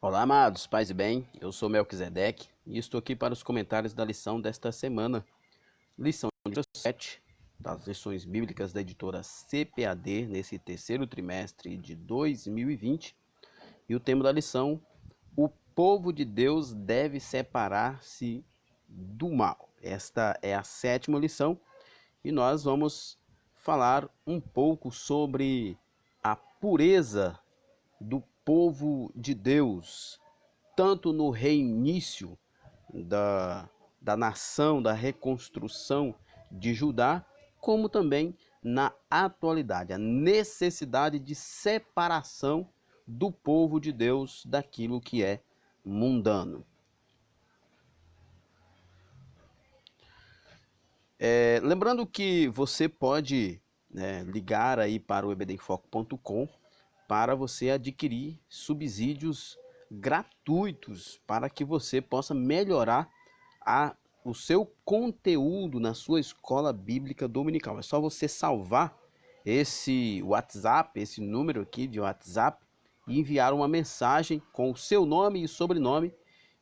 Olá, amados, paz e bem, eu sou Melquisedeque e estou aqui para os comentários da lição desta semana, lição número 7 das lições bíblicas da editora CPAD nesse terceiro trimestre de 2020 e o tema da lição, o povo de Deus deve separar-se do mal. Esta é a sétima lição e nós vamos falar um pouco sobre a pureza do povo de Deus, tanto no reinício da nação, da reconstrução de Judá, como também na atualidade, a necessidade de separação do povo de Deus daquilo que é mundano. Lembrando que você pode, ligar aí para o ebdenfoco.com para você adquirir subsídios gratuitos para que você possa melhorar o seu conteúdo na sua escola bíblica dominical. É só você salvar esse WhatsApp, esse número aqui de WhatsApp, e enviar uma mensagem com o seu nome e sobrenome,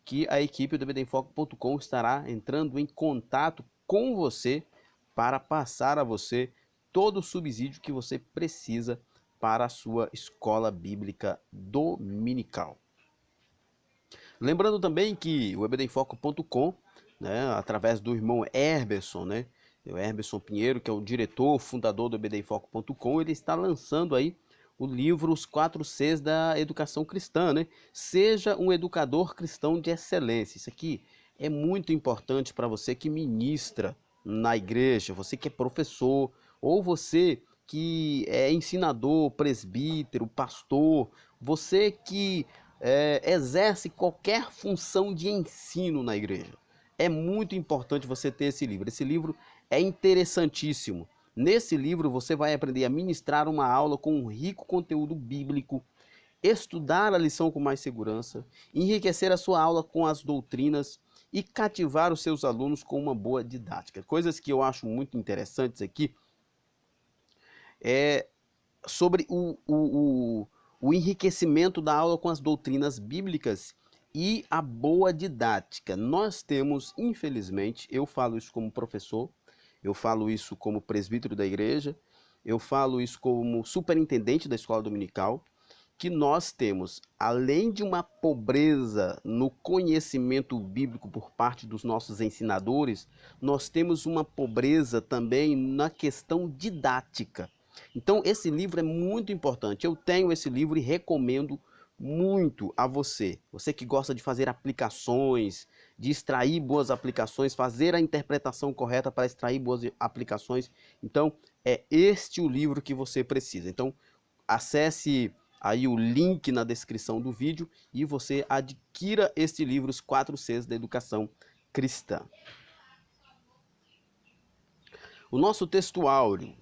que a equipe do ebdenfoco.com estará entrando em contato com você para passar a você todo o subsídio que você precisa para a sua escola bíblica dominical. Lembrando também que o ebdenfoco.com, através do irmão Herberson, o Herberson Pinheiro, que é o diretor, fundador do ebdenfoco.com, ele está lançando aí o livro Os 4 Cs da Educação Cristã, Seja um educador cristão de excelência. Isso aqui é muito importante para você que ministra na igreja, você que é professor, ou você que é ensinador, presbítero, pastor, você que exerce qualquer função de ensino na igreja. É muito importante você ter esse livro. Esse livro é interessantíssimo. Nesse livro você vai aprender a ministrar uma aula com um rico conteúdo bíblico, estudar a lição com mais segurança, enriquecer a sua aula com as doutrinas e cativar os seus alunos com uma boa didática. Coisas que eu acho muito interessantes aqui é sobre o enriquecimento da aula com as doutrinas bíblicas e a boa didática. Nós temos, infelizmente, eu falo isso como professor, eu falo isso como presbítero da igreja, eu falo isso como superintendente da escola dominical, que nós temos, além de uma pobreza no conhecimento bíblico por parte dos nossos ensinadores, nós temos uma pobreza também na questão didática. Então, esse livro é muito importante. Eu tenho esse livro e recomendo muito a você. Você que gosta de fazer aplicações, de extrair boas aplicações, fazer a interpretação correta para extrair boas aplicações. Então, é este o livro que você precisa. Então, acesse aí o link na descrição do vídeo e você adquira este livro, Os 4 Cs da Educação Cristã. O nosso texto áureo: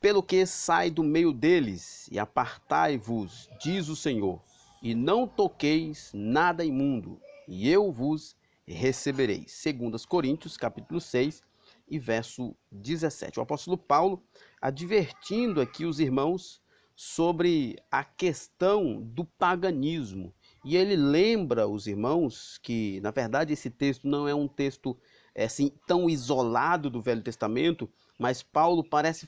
pelo que sai do meio deles e apartai-vos, diz o Senhor, e não toqueis nada imundo, e eu vos receberei. 2 Coríntios, capítulo 6 e verso 17. O apóstolo Paulo advertindo aqui os irmãos sobre a questão do paganismo. E ele lembra os irmãos que, na verdade, esse texto não é um texto assim tão isolado do Velho Testamento, mas Paulo parece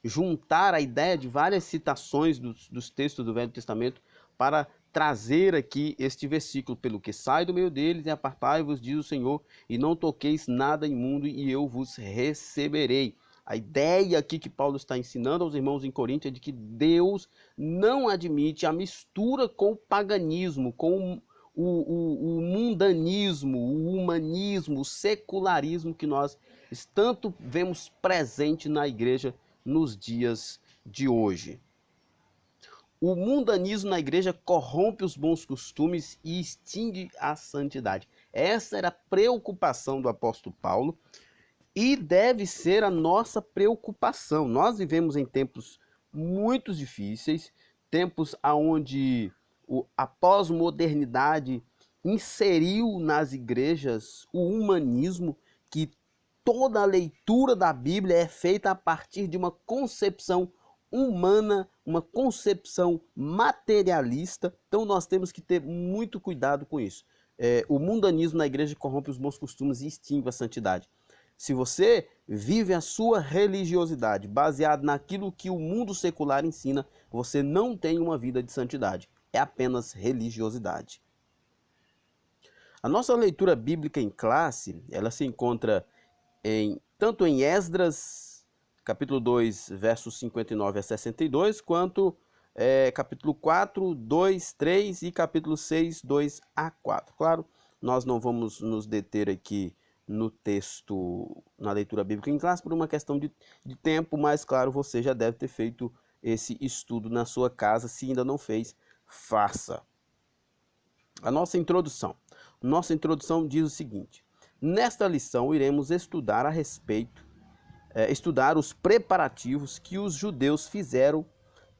juntar a ideia de várias citações dos textos do Velho Testamento para trazer aqui este versículo: pelo que sai do meio deles e apartai-vos, diz o Senhor, e não toqueis nada imundo, e eu vos receberei. A ideia aqui que Paulo está ensinando aos irmãos em Corinto é de que Deus não admite a mistura com o paganismo, com o mundanismo, o humanismo, o secularismo que nós tanto vemos presente na igreja nos dias de hoje. O mundanismo na igreja corrompe os bons costumes e extingue a santidade. Essa era a preocupação do apóstolo Paulo e deve ser a nossa preocupação. Nós vivemos em tempos muito difíceis, tempos onde a pós-modernidade inseriu nas igrejas o humanismo, que toda a leitura da Bíblia é feita a partir de uma concepção humana, uma concepção materialista. Então nós temos que ter muito cuidado com isso. O mundanismo na igreja corrompe os bons costumes e extingue a santidade. Se você vive a sua religiosidade baseado naquilo que o mundo secular ensina, você não tem uma vida de santidade. É apenas religiosidade. A nossa leitura bíblica em classe, ela se encontra tanto em Esdras, capítulo 2, versos 59 a 62, quanto capítulo 4, 2, 3 e capítulo 6, 2 a 4. Claro, nós não vamos nos deter aqui no texto, na leitura bíblica em classe, por uma questão de tempo, mas claro, você já deve ter feito esse estudo na sua casa. Se ainda não fez, faça. A nossa introdução. Nossa introdução diz o seguinte: nesta lição iremos estudar a respeito, estudar os preparativos que os judeus fizeram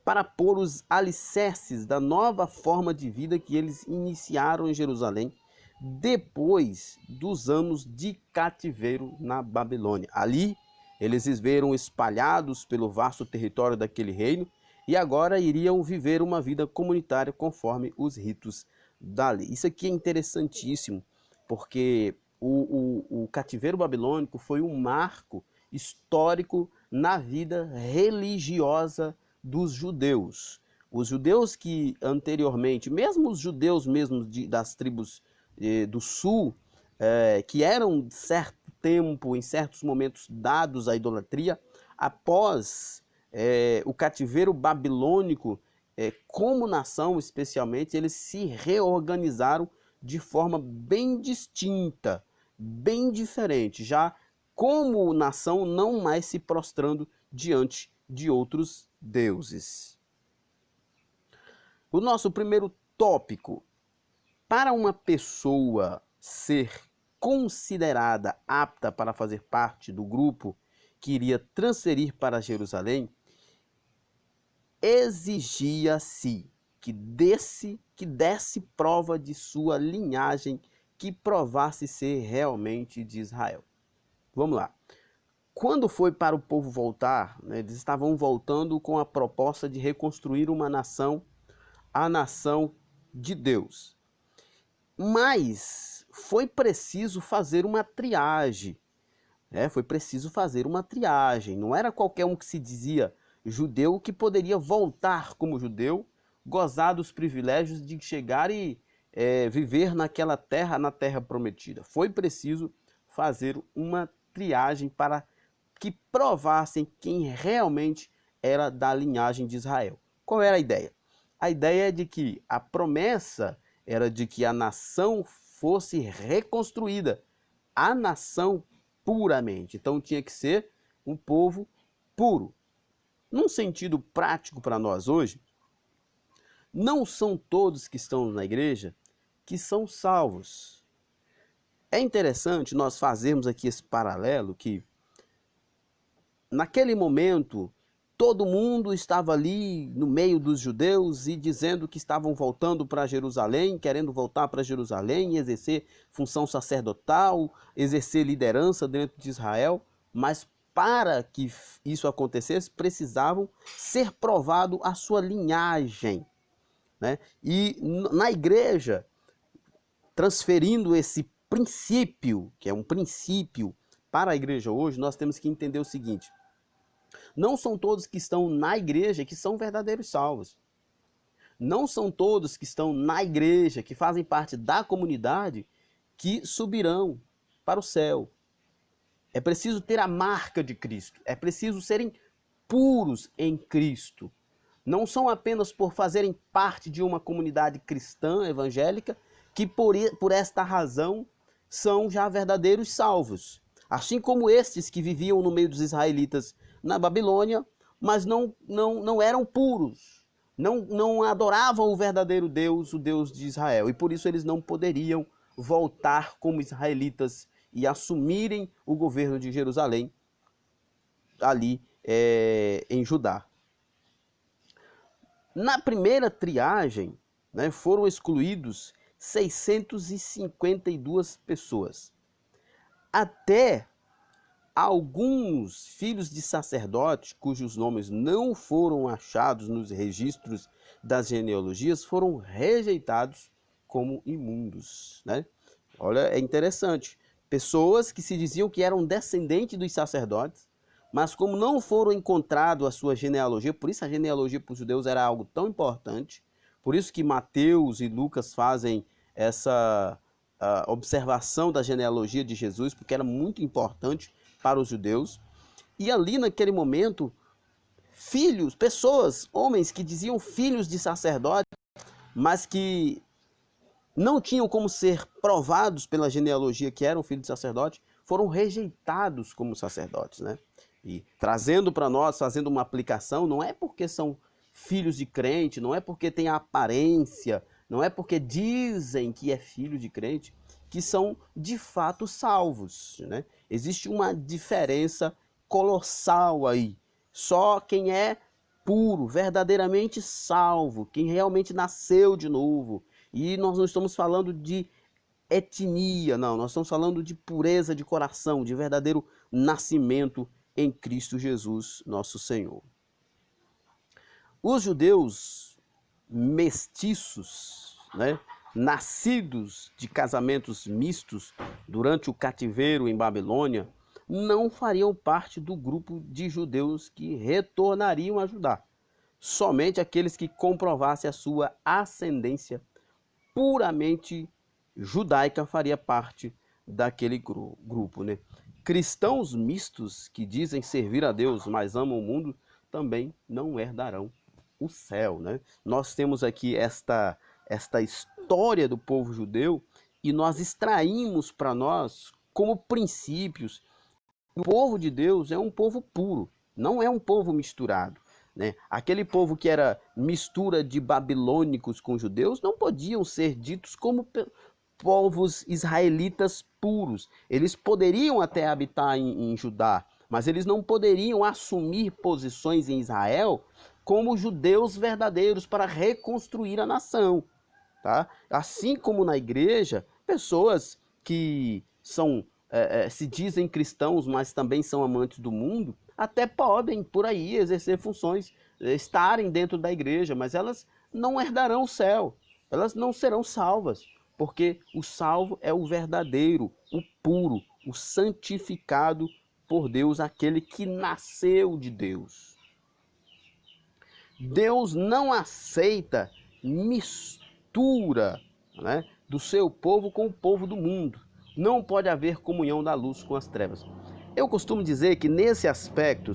para pôr os alicerces da nova forma de vida que eles iniciaram em Jerusalém depois dos anos de cativeiro na Babilônia. Ali, eles viveram espalhados pelo vasto território daquele reino e agora iriam viver uma vida comunitária conforme os ritos da lei. Isso aqui é interessantíssimo, porque o cativeiro babilônico foi um marco histórico na vida religiosa dos judeus. Os judeus que anteriormente, mesmo os judeus mesmo das tribos do sul, que eram de certo tempo, em certos momentos, dados à idolatria, após o cativeiro babilônico, como nação especialmente, eles se reorganizaram de forma bem distinta, bem diferente, já como nação não mais se prostrando diante de outros deuses. O nosso primeiro tópico: para uma pessoa ser considerada apta para fazer parte do grupo que iria transferir para Jerusalém, exigia-se que desse prova de sua linhagem, que provasse ser realmente de Israel. Vamos lá. Quando foi para o povo voltar, né, eles estavam voltando com a proposta de reconstruir uma nação, a nação de Deus. Mas foi preciso fazer uma triagem. Foi preciso fazer uma triagem. Não era qualquer um que se dizia judeu que poderia voltar como judeu, gozar dos privilégios de chegar e viver naquela terra, na terra prometida. Foi preciso fazer uma triagem para que provassem quem realmente era da linhagem de Israel. Qual era a ideia? A ideia é de que a promessa era de que a nação fosse reconstruída, a nação puramente. Então tinha que ser um povo puro. Num sentido prático para nós hoje, não são todos que estão na igreja que são salvos. É interessante nós fazermos aqui esse paralelo que naquele momento todo mundo estava ali no meio dos judeus e dizendo que estavam voltando para Jerusalém, querendo voltar para Jerusalém e exercer função sacerdotal, exercer liderança dentro de Israel, mas para que isso acontecesse, precisavam ser provado a sua linhagem, né? E na igreja, transferindo esse princípio, que é um princípio para a igreja hoje, nós temos que entender o seguinte: não são todos que estão na igreja que são verdadeiros salvos. Não são todos que estão na igreja, que fazem parte da comunidade, que subirão para o céu. É preciso ter a marca de Cristo. É preciso serem puros em Cristo. Não são apenas por fazerem parte de uma comunidade cristã evangélica que por esta razão são já verdadeiros salvos. Assim como estes que viviam no meio dos israelitas na Babilônia, mas não eram puros, não adoravam o verdadeiro Deus, o Deus de Israel, e por isso eles não poderiam voltar como israelitas e assumirem o governo de Jerusalém ali em Judá. Na primeira triagem, né, foram excluídos 652 pessoas. Até alguns filhos de sacerdotes, cujos nomes não foram achados nos registros das genealogias, foram rejeitados como imundos, né? Olha, é interessante. Pessoas que se diziam que eram descendentes dos sacerdotes, mas como não foram encontrados a sua genealogia, por isso a genealogia para os judeus era algo tão importante, por isso que Mateus e Lucas fazem essa observação da genealogia de Jesus, porque era muito importante para os judeus. E ali naquele momento, filhos, pessoas, homens que diziam filhos de sacerdotes, mas que não tinham como ser provados pela genealogia que eram filhos de sacerdote, foram rejeitados como sacerdotes, né? E trazendo para nós, fazendo uma aplicação, não é porque são filhos de crente, não é porque tem a aparência, não é porque dizem que é filho de crente, que são de fato salvos, né? Existe uma diferença colossal aí. Só quem é puro, verdadeiramente salvo, quem realmente nasceu de novo. E nós não estamos falando de etnia, não, nós estamos falando de pureza de coração, de verdadeiro nascimento em Cristo Jesus, nosso Senhor. Os judeus mestiços, né, nascidos de casamentos mistos durante o cativeiro em Babilônia, não fariam parte do grupo de judeus que retornariam a Judá. Somente aqueles que comprovassem a sua ascendência puramente judaica faria parte daquele grupo, né? Cristãos mistos que dizem servir a Deus, mas amam o mundo, também não herdarão o céu, né? Nós temos aqui esta história do povo judeu e nós extraímos para nós como princípios. O povo de Deus é um povo puro, não é um povo misturado, né? Aquele povo que era mistura de babilônicos com judeus não podiam ser ditos como povos israelitas puros. Eles poderiam até habitar em Judá, mas eles não poderiam assumir posições em Israel como judeus verdadeiros para reconstruir a nação, tá? Assim como na igreja, pessoas que são se dizem cristãos, mas também são amantes do mundo, até podem por aí exercer funções, estarem dentro da igreja, mas elas não herdarão o céu, elas não serão salvas, porque o salvo é o verdadeiro, o puro, o santificado por Deus, aquele que nasceu de Deus. Deus não aceita mistura, né, do seu povo com o povo do mundo. Não pode haver comunhão da luz com as trevas. Eu costumo dizer que nesse aspecto,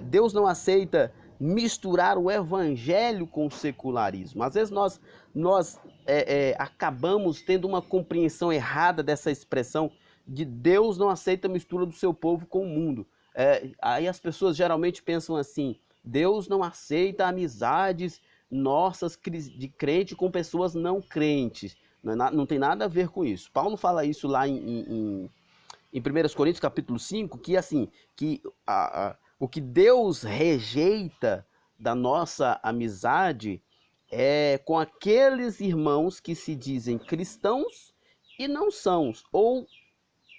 Deus não aceita misturar o evangelho com o secularismo. Às vezes nós acabamos tendo uma compreensão errada dessa expressão de Deus não aceita a mistura do seu povo com o mundo. Aí as pessoas geralmente pensam assim: Deus não aceita amizades nossas de crente com pessoas não crentes. Não tem nada a ver com isso. Paulo fala isso lá em 1 Coríntios capítulo 5, que assim, que o que Deus rejeita da nossa amizade é com aqueles irmãos que se dizem cristãos e não são. Ou,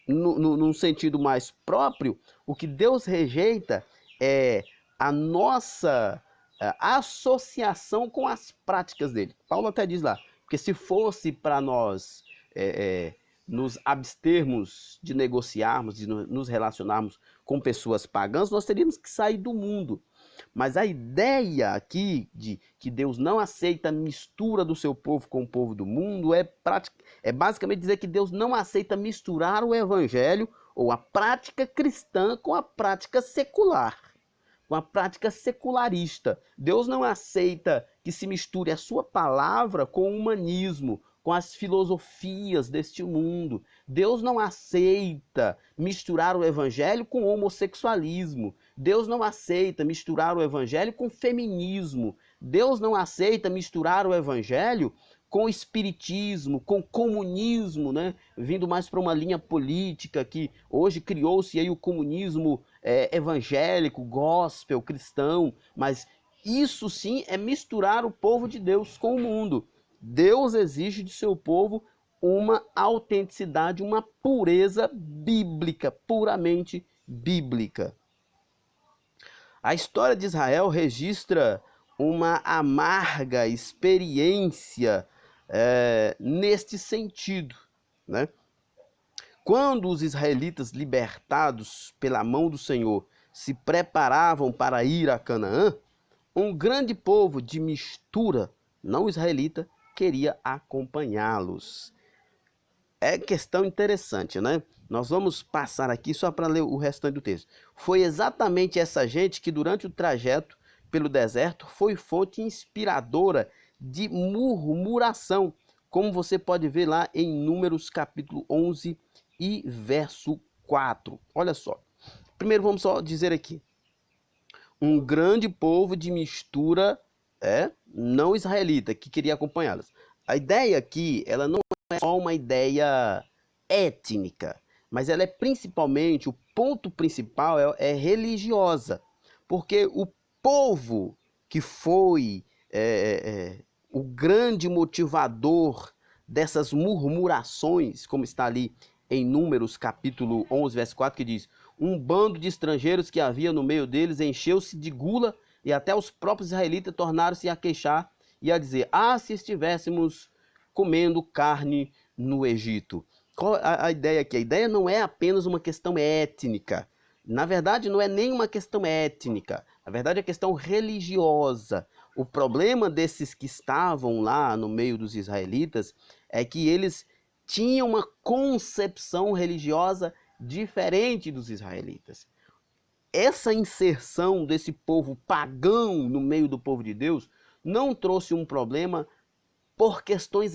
num sentido mais próprio, o que Deus rejeita é a nossa associação com as práticas dele. Paulo até diz lá, porque se fosse para nós nos abstermos de negociarmos, de nos relacionarmos com pessoas pagãs, nós teríamos que sair do mundo. Mas a ideia aqui de que Deus não aceita a mistura do seu povo com o povo do mundo é basicamente dizer que Deus não aceita misturar o evangelho ou a prática cristã com a prática secular, com a prática secularista. Deus não aceita que se misture a sua palavra com o humanismo, com as filosofias deste mundo. Deus não aceita misturar o evangelho com o homossexualismo. Deus não aceita misturar o evangelho com o feminismo. Deus não aceita misturar o evangelho com o espiritismo, com o comunismo, né? Vindo mais para uma linha política que hoje criou-se aí o comunismo evangélico, gospel, cristão, mas isso sim é misturar o povo de Deus com o mundo. Deus exige de seu povo uma autenticidade, uma pureza bíblica, puramente bíblica. A história de Israel registra uma amarga experiência neste sentido, né? Quando os israelitas libertados pela mão do Senhor se preparavam para ir a Canaã, um grande povo de mistura não israelita queria acompanhá-los. É questão interessante, né? Nós vamos passar aqui só para ler o restante do texto. Foi exatamente essa gente que durante o trajeto pelo deserto foi fonte inspiradora de murmuração, como você pode ver lá em Números capítulo 11 e verso 4. Olha só. Primeiro vamos só dizer aqui. Um grande povo de mistura não israelita que queria acompanhá-los. A ideia aqui, ela não é só uma ideia étnica, mas ela é principalmente, o ponto principal é religiosa, porque o povo que foi o grande motivador dessas murmurações, como está ali em Números capítulo 11, verso 4, que diz: um bando de estrangeiros que havia no meio deles encheu-se de gula, e até os próprios israelitas tornaram-se a queixar e a dizer: ah, se estivéssemos comendo carne no Egito. Qual a ideia aqui? A ideia não é apenas uma questão étnica. Na verdade, não é nem uma questão étnica. Na verdade, é questão religiosa. O problema desses que estavam lá no meio dos israelitas é que eles tinham uma concepção religiosa diferente dos israelitas. Essa inserção desse povo pagão no meio do povo de Deus não trouxe um problema por questões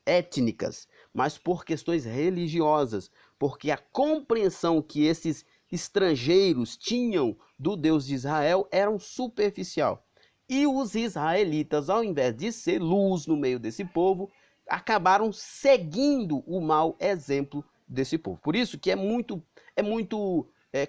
étnicas, mas por questões religiosas, porque a compreensão que esses estrangeiros tinham do Deus de Israel era superficial. E os israelitas, ao invés de ser luz no meio desse povo, acabaram seguindo o mau exemplo desse povo. Por isso que é muito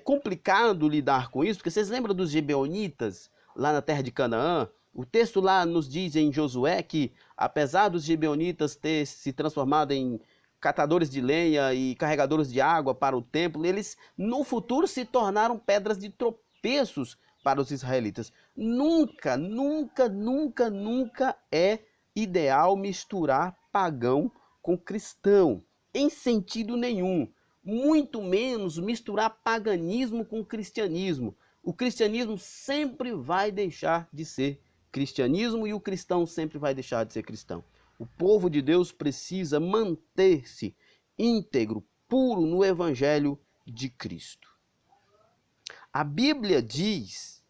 complicado lidar com isso, porque vocês lembram dos gibeonitas lá na terra de Canaã? O texto lá nos diz em Josué que, apesar dos gibeonitas ter se transformado em catadores de lenha e carregadores de água para o templo, eles no futuro se tornaram pedras de tropeços para os israelitas. Nunca, nunca, nunca, nunca é ideal misturar pagão com cristão, em sentido nenhum. Muito menos misturar paganismo com cristianismo. O cristianismo sempre vai deixar de ser cristianismo e o cristão sempre vai deixar de ser cristão. O povo de Deus precisa manter-se íntegro, puro no evangelho de Cristo. A Bíblia diz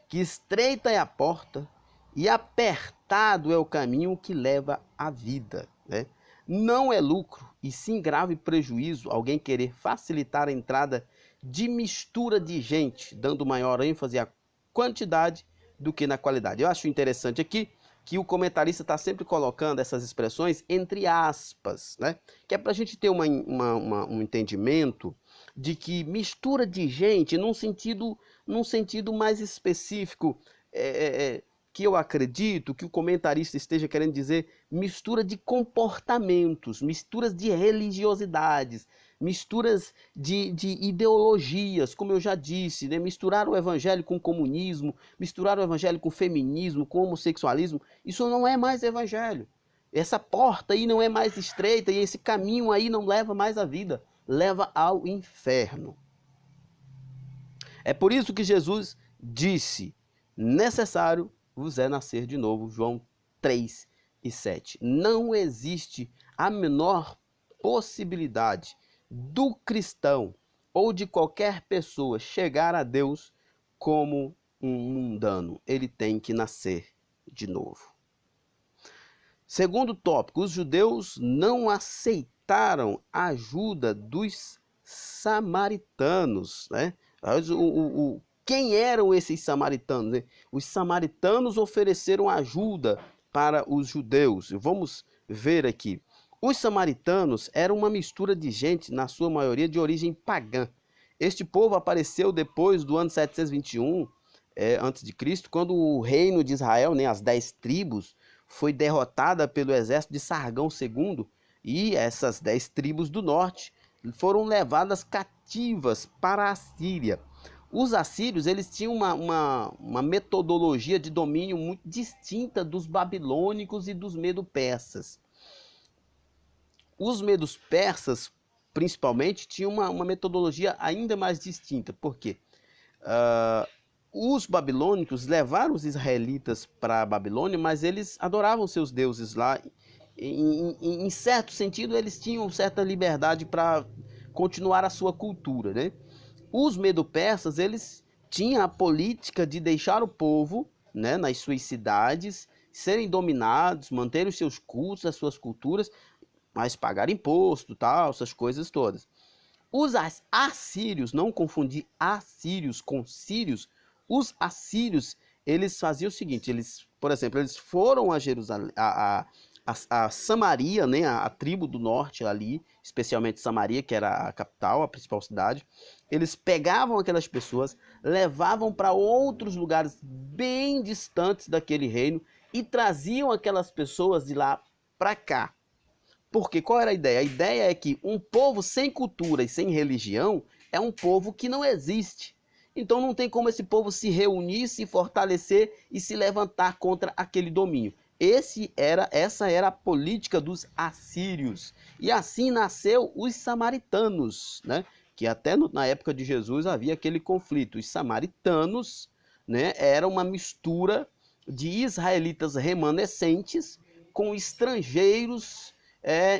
que estreita é a porta e apertado é o caminho que leva à vida, né? Não é lucro e sim grave prejuízo alguém querer facilitar a entrada de mistura de gente, dando maior ênfase à quantidade do que na qualidade. Eu acho interessante aqui que o comentarista está sempre colocando essas expressões entre aspas, né? Que é para a gente ter um entendimento de que mistura de gente, num sentido mais específico, que eu acredito que o comentarista esteja querendo dizer mistura de comportamentos, misturas de religiosidades, misturas de ideologias, como eu já disse, né? Misturar o evangelho com o comunismo, misturar o evangelho com o feminismo, com o homossexualismo, isso não é mais evangelho. Essa porta aí não é mais estreita e esse caminho aí não leva mais à vida, leva ao inferno. É por isso que Jesus disse: necessário vos é nascer de novo, João 3:7. Não existe a menor possibilidade do cristão ou de qualquer pessoa chegar a Deus como um mundano. Ele tem que nascer de novo. Segundo tópico, os judeus não aceitaram a ajuda dos samaritanos, né? Quem eram esses samaritanos, né? Os samaritanos ofereceram ajuda para os judeus. Vamos ver aqui. Os samaritanos eram uma mistura de gente, na sua maioria, de origem pagã. Este povo apareceu depois do ano 721 a.C., quando o reino de Israel, né, as 10 tribos, foi derrotada pelo exército de Sargão II, e essas 10 tribos do norte foram levadas cativas para a Síria. Os assírios, eles tinham uma metodologia de domínio muito distinta dos babilônicos e dos medo-persas. Os medos-persas, principalmente, tinham uma metodologia ainda mais distinta. Por quê? Os babilônicos levaram os israelitas para a Babilônia, mas eles adoravam seus deuses lá. Em certo sentido, eles tinham certa liberdade para continuar a sua cultura, né? Os medo-persas, eles tinham a política de deixar o povo, né, nas suas cidades, serem dominados, manterem os seus cultos, as suas culturas, mas pagar imposto, tal, essas coisas todas. Os assírios, não confundir assírios com sírios, os assírios, eles faziam o seguinte, eles, por exemplo, eles foram a Jerusalém, a Samaria, né, a tribo do norte ali, especialmente Samaria, que era a capital, a principal cidade. Eles pegavam aquelas pessoas, levavam para outros lugares bem distantes daquele reino e traziam aquelas pessoas de lá para cá. Porque qual era a ideia? A ideia é que um povo sem cultura e sem religião é um povo que não existe. Então não tem como esse povo se reunir, se fortalecer e se levantar contra aquele domínio. Essa era a política dos assírios. E assim nasceu os samaritanos, né? Que até na época de Jesus havia aquele conflito. Os samaritanos, né, era uma mistura de israelitas remanescentes com estrangeiros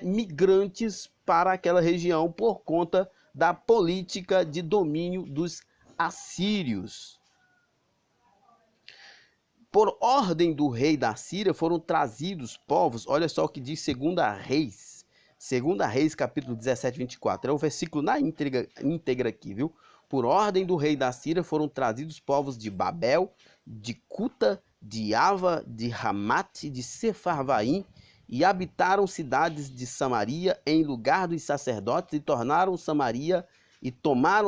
migrantes para aquela região por conta da política de domínio dos assírios. Por ordem do rei da Síria foram trazidos povos, olha só o que diz 2 Reis, 2 Reis capítulo 17, 24, é o versículo na íntegra aqui, viu? Por ordem do rei da Síria foram trazidos povos de Babel, de Cuta, de Ava, de Ramate, de Sefarvaim, e habitaram cidades de Samaria em lugar dos sacerdotes, e tomaram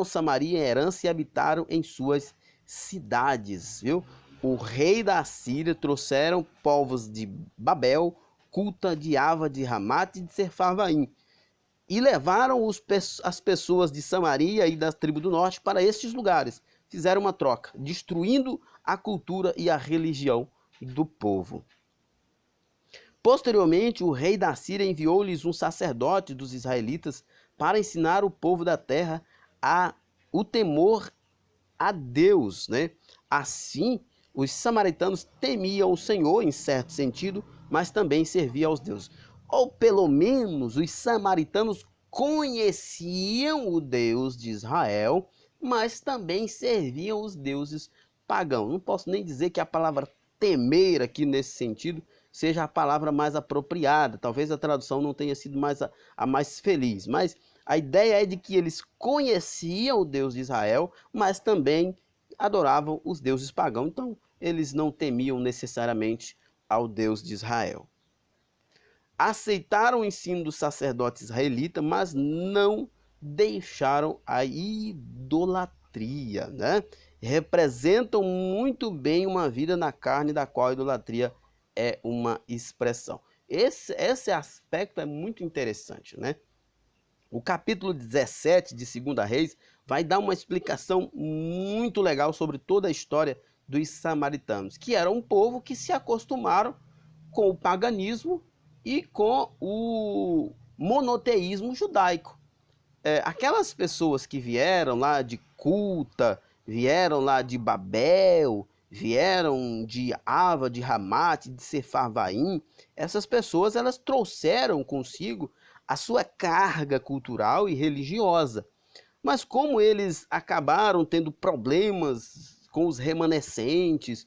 Samaria em herança e habitaram em suas cidades, viu? O rei da Síria trouxeram povos de Babel, Cuta, de Ava, de Ramate e de Sefarvaim, e levaram as pessoas de Samaria e da tribo do norte para estes lugares. Fizeram uma troca, destruindo a cultura e a religião do povo. Posteriormente, o rei da Síria enviou-lhes um sacerdote dos israelitas para ensinar o povo da terra o temor a Deus, né? Assim, os samaritanos temiam o Senhor, em certo sentido, mas também serviam aos deuses. Ou pelo menos os samaritanos conheciam o Deus de Israel, mas também serviam os deuses pagãos. Não posso nem dizer que a palavra temer aqui nesse sentido seja a palavra mais apropriada. Talvez a tradução não tenha sido a mais feliz, mas a ideia é de que eles conheciam o Deus de Israel, mas também adoravam os deuses pagãos. Então, eles não temiam necessariamente ao Deus de Israel. Aceitaram o ensino do sacerdote israelita, mas não deixaram a idolatria, né? Representam muito bem uma vida na carne, da qual a idolatria é uma expressão. Esse aspecto é muito interessante, né? O capítulo 17 de 2 Reis vai dar uma explicação muito legal sobre toda a história dos samaritanos, que era um povo que se acostumaram com o paganismo e com o monoteísmo judaico. Aquelas pessoas que vieram lá de Cuta, vieram lá de Babel, vieram de Ava, de Ramate, de Sefarvaim, essas pessoas elas trouxeram consigo a sua carga cultural e religiosa. Mas como eles acabaram tendo problemas com os remanescentes,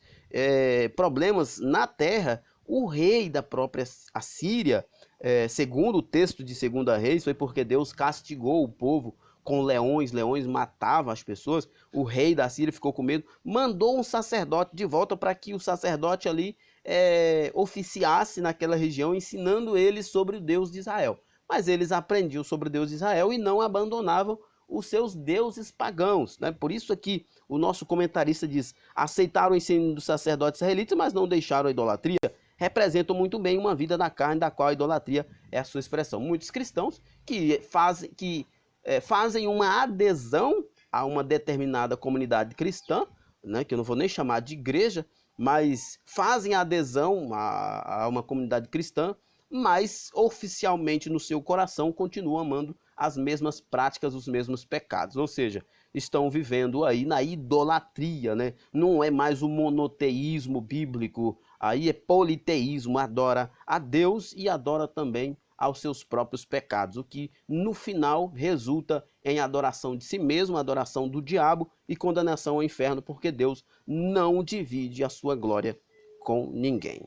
problemas na terra, o rei da própria Assíria, segundo o texto de 2 Reis, foi porque Deus castigou o povo com leões matavam as pessoas. O rei da Síria ficou com medo, mandou um sacerdote de volta para que o sacerdote ali oficiasse naquela região, ensinando eles sobre o Deus de Israel. Mas eles aprendiam sobre o Deus de Israel e não abandonavam os seus deuses pagãos, né? Por isso aqui o nosso comentarista diz: aceitaram o ensino dos sacerdotes israelitas, mas não deixaram a idolatria. representam muito bem uma vida da carne, da qual a idolatria é a sua expressão. Muitos cristãos que fazem uma adesão a uma determinada comunidade cristã, né, que eu não vou nem chamar de igreja, mas fazem adesão a uma comunidade cristã, mas oficialmente no seu coração continuam amando as mesmas práticas, os mesmos pecados. Ou seja, estão vivendo aí na idolatria, né? Não é mais o monoteísmo bíblico, aí é politeísmo, adora a Deus e adora também aos seus próprios pecados, o que no final resulta em adoração de si mesmo, adoração do diabo e condenação ao inferno, porque Deus não divide a sua glória com ninguém.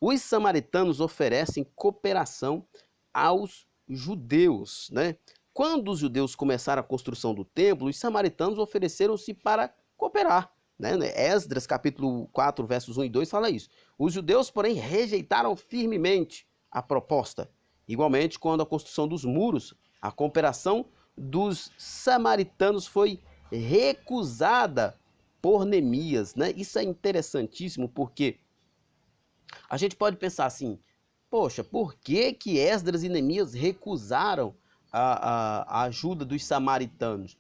Os samaritanos oferecem cooperação aos judeus, né? Quando os judeus começaram a construção do templo, os samaritanos ofereceram-se para cooperar, né? Esdras, capítulo 4, versos 1 e 2, fala isso. Os judeus, porém, rejeitaram firmemente a proposta. Igualmente, quando a construção dos muros, a cooperação dos samaritanos foi recusada por Neemias, né? Isso é interessantíssimo, porque a gente pode pensar assim, poxa, por que que Esdras e Neemias recusaram a ajuda dos samaritanos?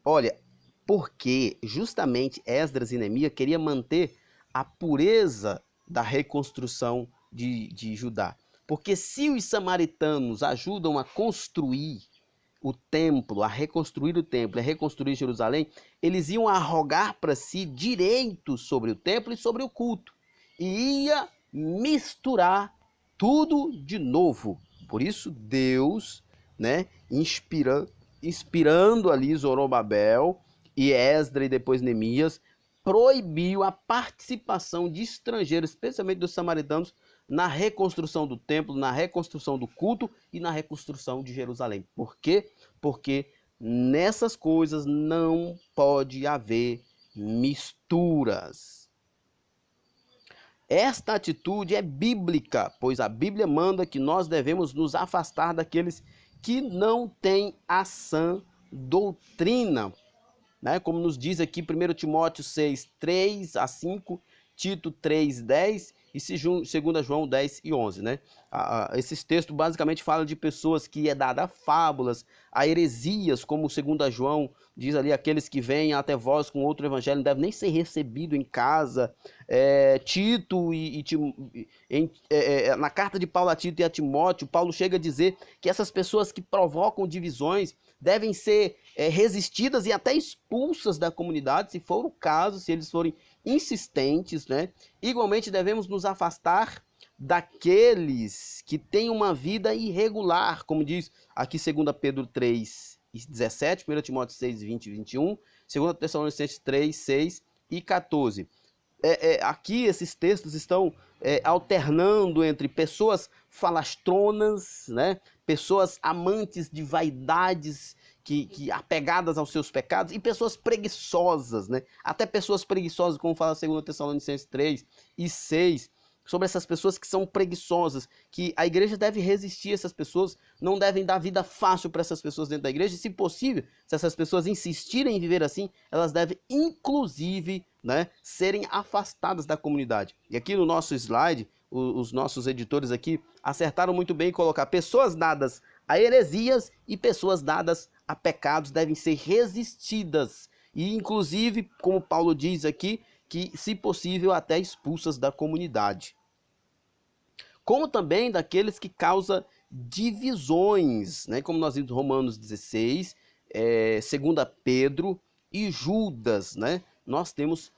Olha, porque justamente Esdras e Neemias queriam manter a pureza da reconstrução de Judá. Porque se os samaritanos ajudam a construir o templo, a reconstruir o templo, a reconstruir Jerusalém, eles iam arrogar para si direitos sobre o templo e sobre o culto. E ia misturar tudo de novo. Por isso Deus, né, inspirando ali Zorobabel e Esdras e depois Neemias, proibiu a participação de estrangeiros, especialmente dos samaritanos, na reconstrução do templo, na reconstrução do culto e na reconstrução de Jerusalém. Por quê? Porque nessas coisas não pode haver misturas. Esta atitude é bíblica, pois a Bíblia manda que nós devemos nos afastar daqueles que não têm a sã doutrina, né? Como nos diz aqui 1 Timóteo 6, 3 a 5, Tito 3, 10 e 2 João 10 e 11, né? Esses textos basicamente falam de pessoas que é dada a fábulas, a heresias, como 2 João diz ali, aqueles que vêm até vós com outro evangelho não devem nem ser recebido em casa. Tito na carta de Paulo a Tito e a Timóteo, Paulo chega a dizer que essas pessoas que provocam divisões devem ser resistidas e até expulsas da comunidade, se for o caso, se eles forem insistentes, né? Igualmente devemos nos afastar daqueles que têm uma vida irregular, como diz aqui 2 Pedro 3, 17, 1 Timóteo 6, 20 e 21, 2 Tessalonicenses 3, 6 e 14. Aqui esses textos estão alternando entre pessoas falastronas, né? Pessoas amantes de vaidades, que apegadas aos seus pecados, e pessoas preguiçosas, né? Até pessoas preguiçosas, como fala 2 Tessalonicenses 3 e 6, sobre essas pessoas que são preguiçosas, que a igreja deve resistir a essas pessoas, não devem dar vida fácil para essas pessoas dentro da igreja, e se possível, se essas pessoas insistirem em viver assim, elas devem inclusive, né, serem afastadas da comunidade. E aqui no nosso slide, os nossos editores aqui acertaram muito bem em colocar pessoas dadas a heresias e pessoas dadas a pecados devem ser resistidas e inclusive, como Paulo diz aqui, que se possível até expulsas da comunidade. Como também daqueles que causam divisões, né? Como nós vimos em Romanos 16, 2 Pedro e Judas, né? Nós temos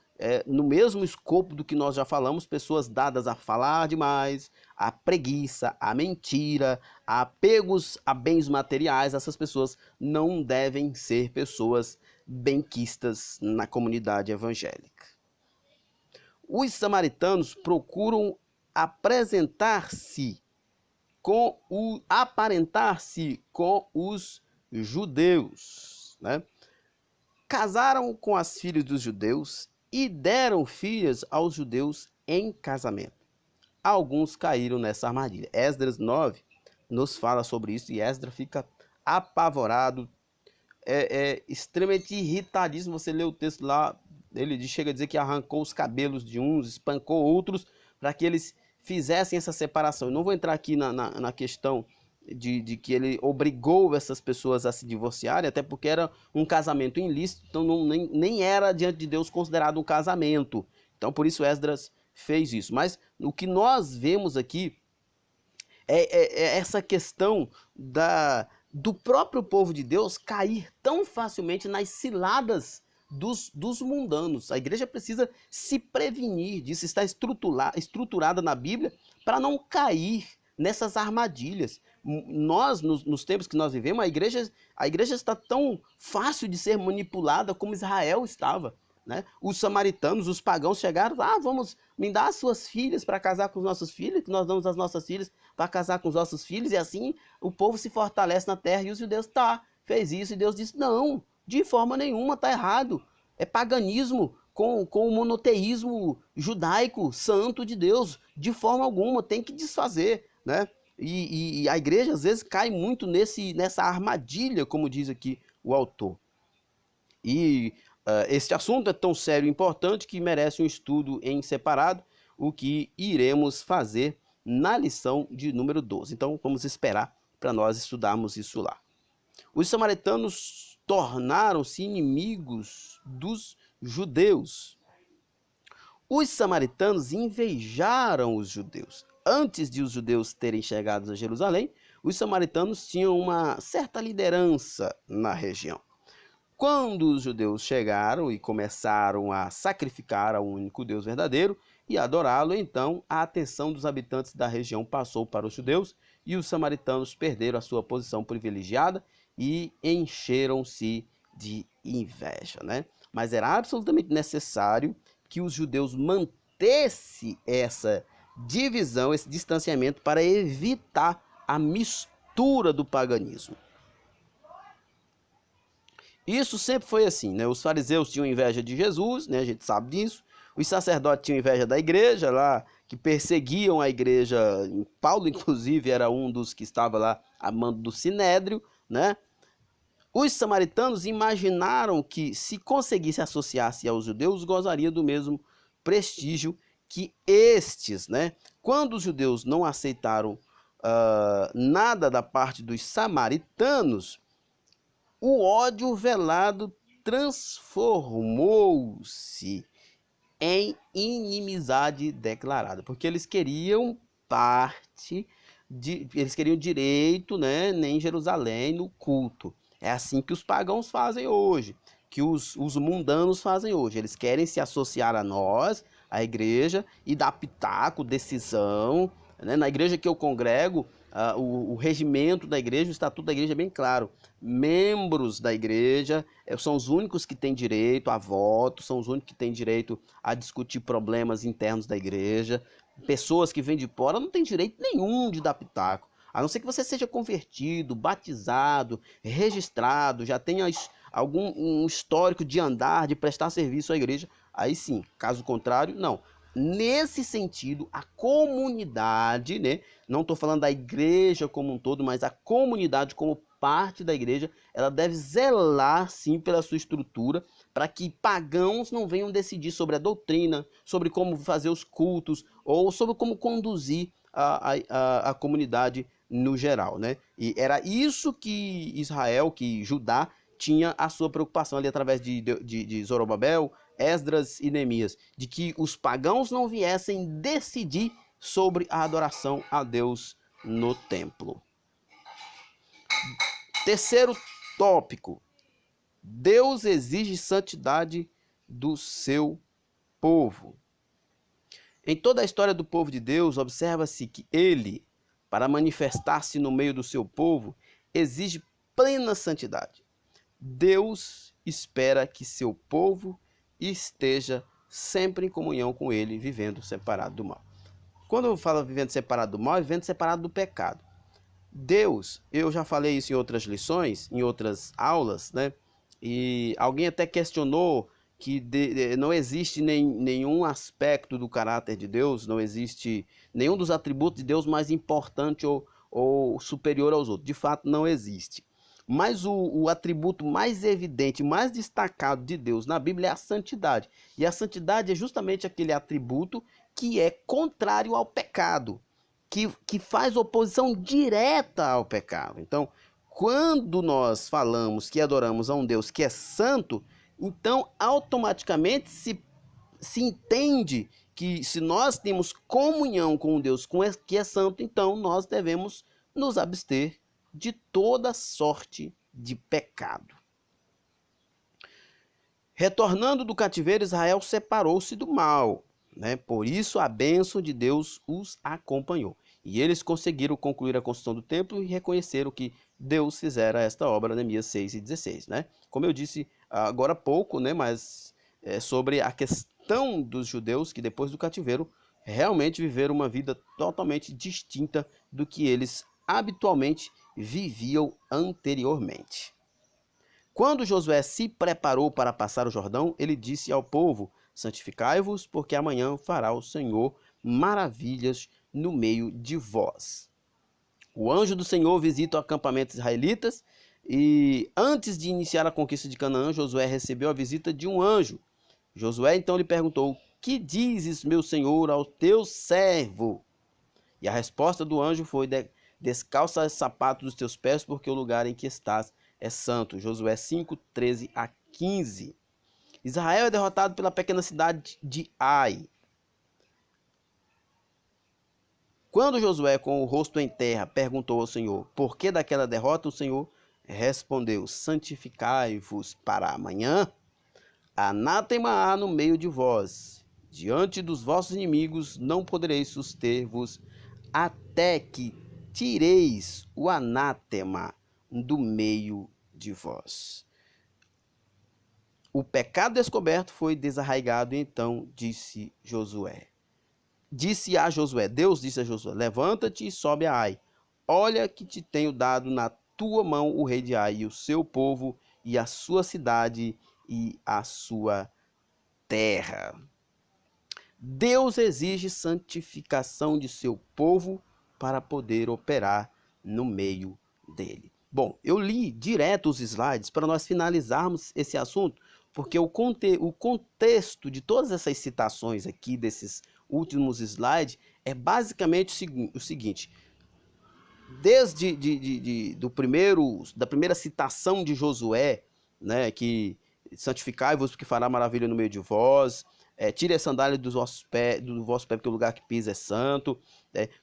no mesmo escopo do que nós já falamos, pessoas dadas a falar demais, a preguiça, a mentira, a apegos a bens materiais. Essas pessoas não devem ser pessoas benquistas na comunidade evangélica. Os samaritanos procuram aparentar-se com os judeus, né? Casaram com as filhas dos judeus e deram filhas aos judeus em casamento. Alguns caíram nessa armadilha. Esdras 9 nos fala sobre isso e Esdras fica apavorado, extremamente irritadíssimo. Você lê o texto lá, ele chega a dizer que arrancou os cabelos de uns, espancou outros, para que eles fizessem essa separação. Eu não vou entrar aqui na questão de que ele obrigou essas pessoas a se divorciarem, até porque era um casamento ilícito, então nem era diante de Deus considerado um casamento. Então por isso Esdras fez isso. Mas o que nós vemos aqui é essa questão do próprio povo de Deus cair tão facilmente nas ciladas dos mundanos. A igreja precisa se prevenir disso, está estruturada na Bíblia para não cair nessas armadilhas. Nós, nos tempos que nós vivemos, a igreja está tão fácil de ser manipulada como Israel estava, né? Os samaritanos, os pagãos chegaram, vamos me dar as suas filhas para casar com os nossos filhos, que nós damos as nossas filhas para casar com os nossos filhos, e assim o povo se fortalece na terra. E os judeus fez isso, e Deus disse, não, de forma nenhuma, está errado. É paganismo com o monoteísmo judaico, santo de Deus, de forma alguma, tem que desfazer, né? E a igreja às vezes cai muito nessa armadilha, como diz aqui o autor. E este assunto é tão sério e importante que merece um estudo em separado, o que iremos fazer na lição de número 12. Então vamos esperar para nós estudarmos isso lá. Os samaritanos tornaram-se inimigos dos judeus. Os samaritanos invejaram os judeus. Antes de os judeus terem chegado a Jerusalém, os samaritanos tinham uma certa liderança na região. Quando os judeus chegaram e começaram a sacrificar ao único Deus verdadeiro e adorá-lo, então a atenção dos habitantes da região passou para os judeus e os samaritanos perderam a sua posição privilegiada e encheram-se de inveja, né? Mas era absolutamente necessário que os judeus mantessem essa divisão, esse distanciamento, para evitar a mistura do paganismo. Isso sempre foi assim, né? Os fariseus tinham inveja de Jesus, né? A gente sabe disso. Os sacerdotes tinham inveja da igreja lá, que perseguiam a igreja. Paulo, inclusive, era um dos que estava lá a mando do sinédrio, né? Os samaritanos imaginaram que, se conseguisse associar-se aos judeus, gozaria do mesmo prestígio que estes, né? Quando os judeus não aceitaram nada da parte dos samaritanos, o ódio velado transformou-se em inimizade declarada, porque eles queriam eles queriam direito, né, em Jerusalém, no culto. É assim que os pagãos fazem hoje, que os mundanos fazem hoje. Eles querem se associar a nós, a igreja, e dar pitaco, decisão, né? Na igreja que eu congrego, o regimento da igreja, o estatuto da igreja é bem claro. Membros da igreja são os únicos que têm direito a voto, são os únicos que têm direito a discutir problemas internos da igreja. Pessoas que vêm de fora não têm direito nenhum de dar pitaco, a não ser que você seja convertido, batizado, registrado, já tenha um histórico de andar, de prestar serviço à igreja. Aí sim, caso contrário, não. Nesse sentido, a comunidade, né? Não estou falando da igreja como um todo, mas a comunidade como parte da igreja, ela deve zelar sim pela sua estrutura, para que pagãos não venham decidir sobre a doutrina, sobre como fazer os cultos, ou sobre como conduzir a comunidade no geral, né? E era isso que Israel, que Judá, tinha a sua preocupação ali através de Zorobabel, Esdras e Neemias, de que os pagãos não viessem decidir sobre a adoração a Deus no templo. Terceiro tópico: Deus exige santidade do seu povo. Em toda a história do povo de Deus, observa-se que ele, para manifestar-se no meio do seu povo, exige plena santidade. Deus espera que seu povo esteja sempre em comunhão com ele, vivendo separado do mal. Quando eu falo vivendo separado do mal, é vivendo separado do pecado. Deus, eu já falei isso em outras lições, em outras aulas, né? E alguém até questionou que não existe nenhum aspecto do caráter de Deus, não existe nenhum dos atributos de Deus mais importante ou superior aos outros. De fato, não existe. Mas o atributo mais evidente, mais destacado de Deus na Bíblia é a santidade. E a santidade é justamente aquele atributo que é contrário ao pecado, que faz oposição direta ao pecado. Então, quando nós falamos que adoramos a um Deus que é santo, então automaticamente se entende que se nós temos comunhão com um Deus que é santo, então nós devemos nos abster de toda sorte de pecado. Retornando do cativeiro, Israel separou-se do mal, né? Por isso a bênção de Deus os acompanhou. E eles conseguiram concluir a construção do templo e reconheceram que Deus fizera esta obra, Neemias 6:16, né? Como eu disse agora há pouco, né? Mas sobre a questão dos judeus que depois do cativeiro realmente viveram uma vida totalmente distinta do que eles habitualmente viviam anteriormente. Quando Josué se preparou para passar o Jordão, ele disse ao povo: santificai-vos, porque amanhã fará o Senhor maravilhas no meio de vós. O anjo do Senhor visita o acampamento israelitas e antes de iniciar a conquista de Canaã, Josué recebeu a visita de um anjo. Josué então lhe perguntou: que dizes, meu senhor, ao teu servo? E a resposta do anjo foi: descalça os sapatos dos teus pés, porque o lugar em que estás é santo. Josué 5:13-15. Israel é derrotado pela pequena cidade de Ai. Quando Josué, com o rosto em terra, perguntou ao Senhor por que daquela derrota, o Senhor respondeu: santificai-vos para amanhã. Anátema há no meio de vós. Diante dos vossos inimigos não podereis suster-vos até que tireis o anátema do meio de vós. O pecado descoberto foi desarraigado, e então disse Josué. Deus disse a Josué: levanta-te e sobe a Ai. Olha que te tenho dado na tua mão o rei de Ai, e o seu povo, e a sua cidade, e a sua terra. Deus exige santificação de seu povo para poder operar no meio dele. Bom, eu li direto os slides para nós finalizarmos esse assunto, porque o contexto de todas essas citações aqui, desses últimos slides, é basicamente o seguinte: desde da primeira citação de Josué, né, que santificai-vos porque fará maravilha no meio de vós, tire a sandália do vosso pé, porque o lugar que pisa é santo.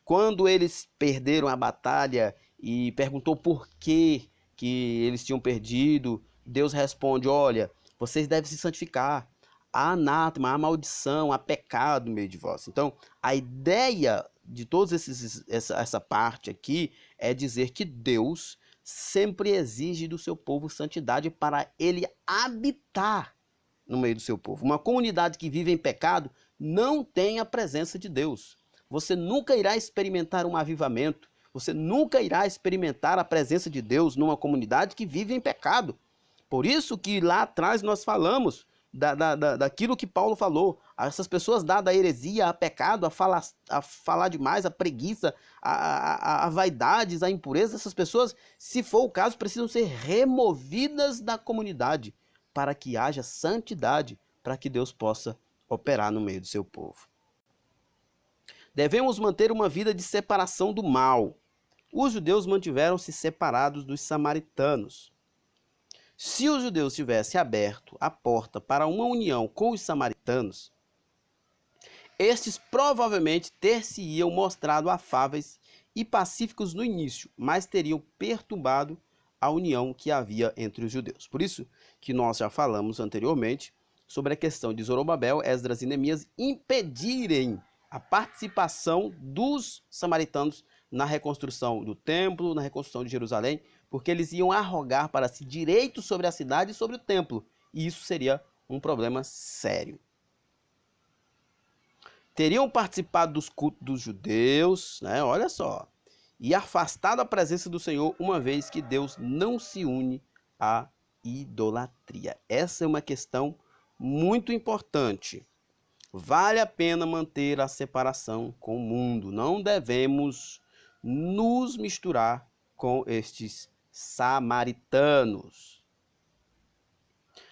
Quando eles perderam a batalha e perguntou por que eles tinham perdido, Deus responde: olha, vocês devem se santificar. Há anátema, há maldição, há pecado no meio de vós. Então, a ideia de toda essa parte aqui é dizer que Deus sempre exige do seu povo santidade para ele habitar no meio do seu povo. Uma comunidade que vive em pecado não tem a presença de Deus. Você nunca irá experimentar um avivamento, você nunca irá experimentar a presença de Deus numa comunidade que vive em pecado. Por isso que lá atrás nós falamos daquilo que Paulo falou: essas pessoas dadas à heresia, a pecado, a falar demais, a preguiça, a vaidades, a impureza, essas pessoas, se for o caso, precisam ser removidas da comunidade para que haja santidade, para que Deus possa operar no meio do seu povo. Devemos manter uma vida de separação do mal. Os judeus mantiveram-se separados dos samaritanos. Se os judeus tivessem aberto a porta para uma união com os samaritanos, estes provavelmente ter-se-iam mostrado afáveis e pacíficos no início, mas teriam perturbado a união que havia entre os judeus. Por isso que nós já falamos anteriormente sobre a questão de Zorobabel, Esdras e Neemias impedirem a participação dos samaritanos na reconstrução do templo, na reconstrução de Jerusalém, porque eles iam arrogar para si direitos sobre a cidade e sobre o templo, e isso seria um problema sério. Teriam participado dos cultos dos judeus, né? Olha só, e afastado a presença do Senhor, uma vez que Deus não se une à idolatria. Essa é uma questão muito importante. Vale a pena manter a separação com o mundo. Não devemos nos misturar com estes samaritanos.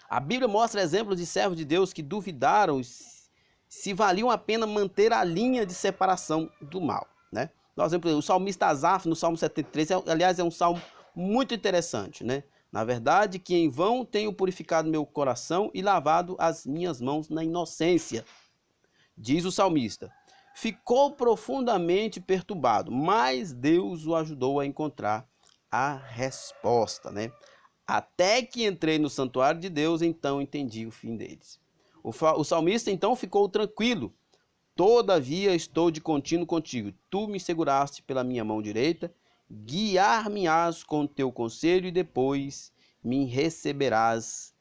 A Bíblia mostra exemplos de servos de Deus que duvidaram se valiam a pena manter a linha de separação do mal, né? Por exemplo, o salmista Asaf, no Salmo 73, aliás, é um salmo muito interessante, né? Na verdade, que em vão tenho purificado meu coração e lavado as minhas mãos na inocência. Diz o salmista, ficou profundamente perturbado, mas Deus o ajudou a encontrar a resposta, né? Até que entrei no santuário de Deus, então entendi o fim deles. O salmista então ficou tranquilo. Todavia estou de contínuo contigo. Tu me seguraste pela minha mão direita, guiar-me-ás com teu conselho e depois me receberás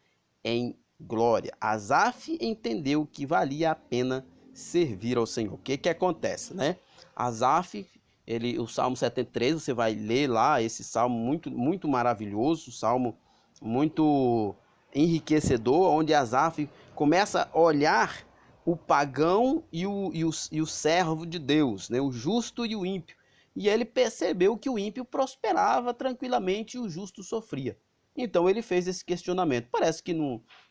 em glória. Asaf entendeu que valia a pena servir ao Senhor. O que que acontece, né? Asaf, o Salmo 73, você vai ler lá esse salmo muito maravilhoso, salmo muito enriquecedor, onde Asaf começa a olhar o pagão e o servo de Deus, né? O justo e o ímpio. E ele percebeu que o ímpio prosperava tranquilamente e o justo sofria. Então ele fez esse questionamento. Parece que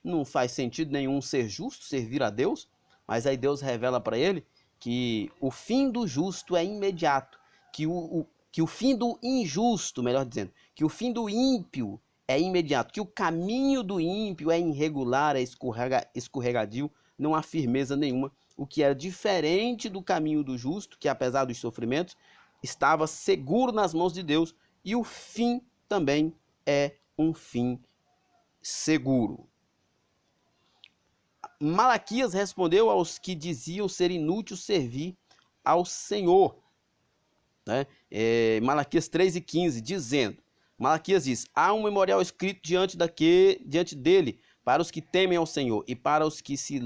não faz sentido nenhum ser justo, servir a Deus, mas aí Deus revela para ele que o fim do justo é imediato, que o fim do injusto, melhor dizendo, que o fim do ímpio é imediato, que o caminho do ímpio é irregular, é escorregadio, não há firmeza nenhuma, o que era diferente do caminho do justo, que apesar dos sofrimentos, estava seguro nas mãos de Deus, e o fim também é um fim seguro. Malaquias respondeu aos que diziam ser inútil servir ao Senhor, né? Malaquias 3:15, dizendo, Malaquias diz, há um memorial escrito diante dele para os que temem ao Senhor e para os que se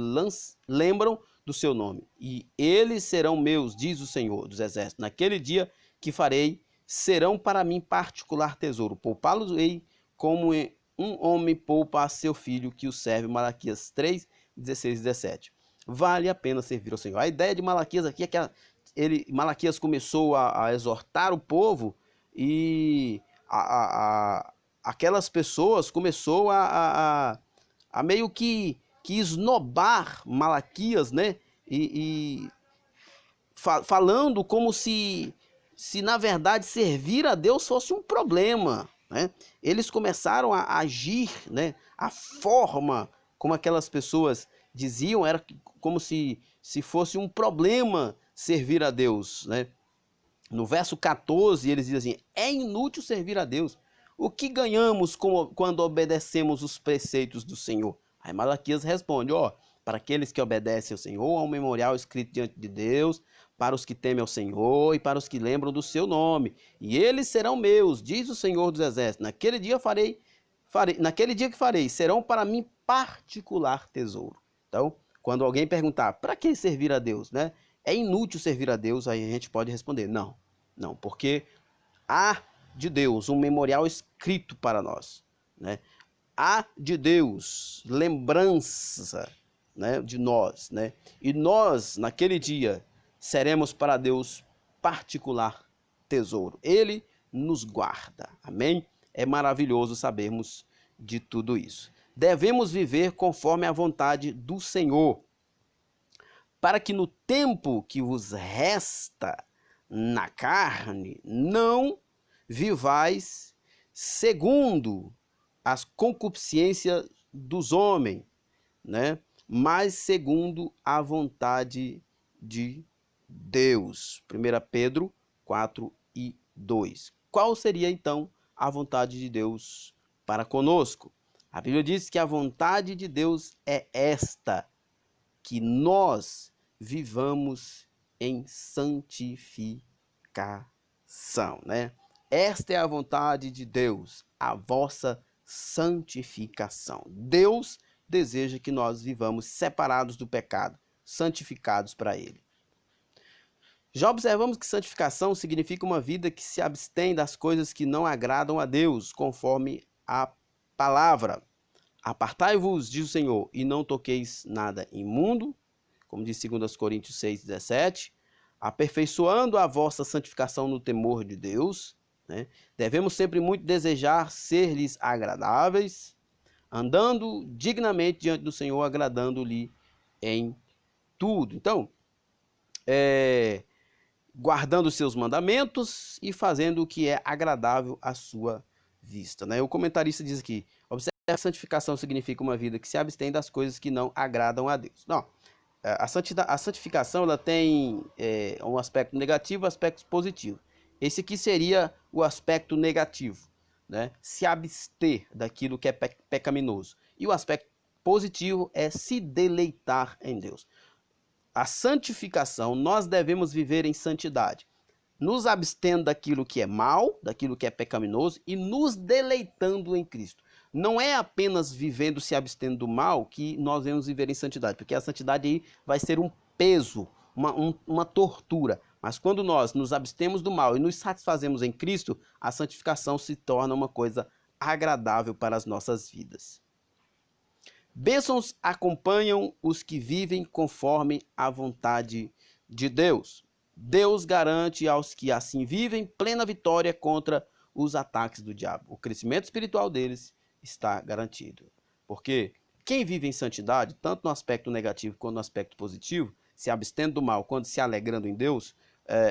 lembram do seu nome. E eles serão meus, diz o Senhor dos Exércitos. Naquele dia que farei, serão para mim particular tesouro. Poupá-los-ei como um homem poupa a seu filho que o serve. Malaquias 3:16 e 17. Vale a pena servir ao Senhor. A ideia de Malaquias aqui é que Malaquias começou a exortar o povo e aquelas pessoas começou a meio que esnobar Malaquias, né? Falando como se na verdade servir a Deus fosse um problema, né? Eles começaram a agir, né? A forma como aquelas pessoas diziam era como se fosse um problema servir a Deus, né? No verso 14 eles dizem assim, é inútil servir a Deus. O que ganhamos quando obedecemos os preceitos do Senhor? Aí Malaquias responde, para aqueles que obedecem ao Senhor, há um memorial escrito diante de Deus, para os que temem ao Senhor e para os que lembram do seu nome. E eles serão meus, diz o Senhor dos Exércitos. Naquele dia que farei, serão para mim particular tesouro. Então, quando alguém perguntar, para que servir a Deus, né? É inútil servir a Deus, aí a gente pode responder, não, porque há de Deus um memorial escrito para nós, né? Há de Deus lembrança, né, de nós, né? E nós, naquele dia, seremos para Deus particular tesouro. Ele nos guarda, amém? É maravilhoso sabermos de tudo isso. Devemos viver conforme a vontade do Senhor, para que no tempo que vos resta na carne, não vivais segundo as concupiscências dos homens, né? Mas segundo a vontade de Deus. 1 Pedro 4:2. Qual seria então a vontade de Deus para conosco? A Bíblia diz que a vontade de Deus é esta, que nós vivamos em santificação, né? Esta é a vontade de Deus, a vossa santificação. Deus deseja que nós vivamos separados do pecado, santificados para Ele. Já observamos que santificação significa uma vida que se abstém das coisas que não agradam a Deus, conforme a palavra. Apartai-vos, diz o Senhor, e não toqueis nada imundo, como diz 2 Coríntios 6:17, aperfeiçoando a vossa santificação no temor de Deus, né? Devemos sempre muito desejar ser-lhes agradáveis, andando dignamente diante do Senhor, agradando-lhe em tudo. Então, guardando os seus mandamentos e fazendo o que é agradável à sua vista, né? O comentarista diz aqui: observe, a santificação significa uma vida que se abstém das coisas que não agradam a Deus. Não, a santificação ela tem um aspecto negativo e um aspecto positivo. Esse aqui seria o aspecto negativo, né? Se abster daquilo que é pecaminoso. E o aspecto positivo é se deleitar em Deus. A santificação, nós devemos viver em santidade, nos abstendo daquilo que é mal, daquilo que é pecaminoso e nos deleitando em Cristo. Não é apenas vivendo, se abstendo do mal, que nós devemos viver em santidade, porque a santidade aí vai ser um peso, uma tortura. Mas quando nós nos abstemos do mal e nos satisfazemos em Cristo, a santificação se torna uma coisa agradável para as nossas vidas. Bênçãos acompanham os que vivem conforme a vontade de Deus. Deus garante aos que assim vivem plena vitória contra os ataques do diabo. O crescimento espiritual deles está garantido. Porque quem vive em santidade, tanto no aspecto negativo quanto no aspecto positivo, se abstendo do mal quanto se alegrando em Deus,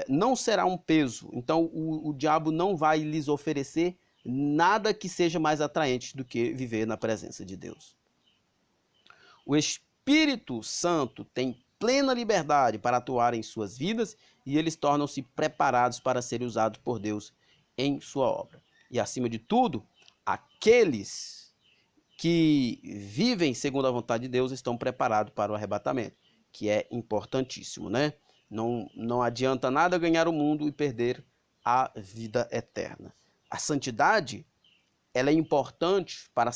não será um peso. Então o diabo não vai lhes oferecer nada que seja mais atraente do que viver na presença de Deus. O Espírito Santo tem plena liberdade para atuar em suas vidas e eles tornam-se preparados para serem usados por Deus em sua obra. E acima de tudo, aqueles que vivem segundo a vontade de Deus estão preparados para o arrebatamento, que é importantíssimo, né? Não adianta nada ganhar o mundo e perder a vida eterna. A santidade, ela é importante para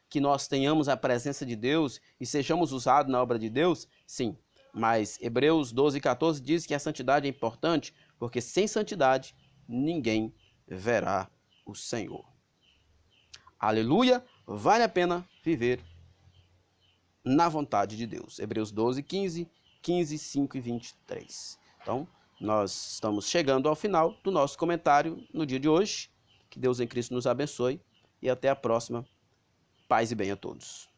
que nós tenhamos a presença de Deus e sejamos usados na obra de Deus? Sim, mas Hebreus 12:14 diz que a santidade é importante, porque sem santidade ninguém verá o Senhor. Aleluia! Vale a pena viver na vontade de Deus. Hebreus 12:15, 15, 5 e 23. Então, nós estamos chegando ao final do nosso comentário no dia de hoje. Que Deus em Cristo nos abençoe e até a próxima. Paz e bem a todos.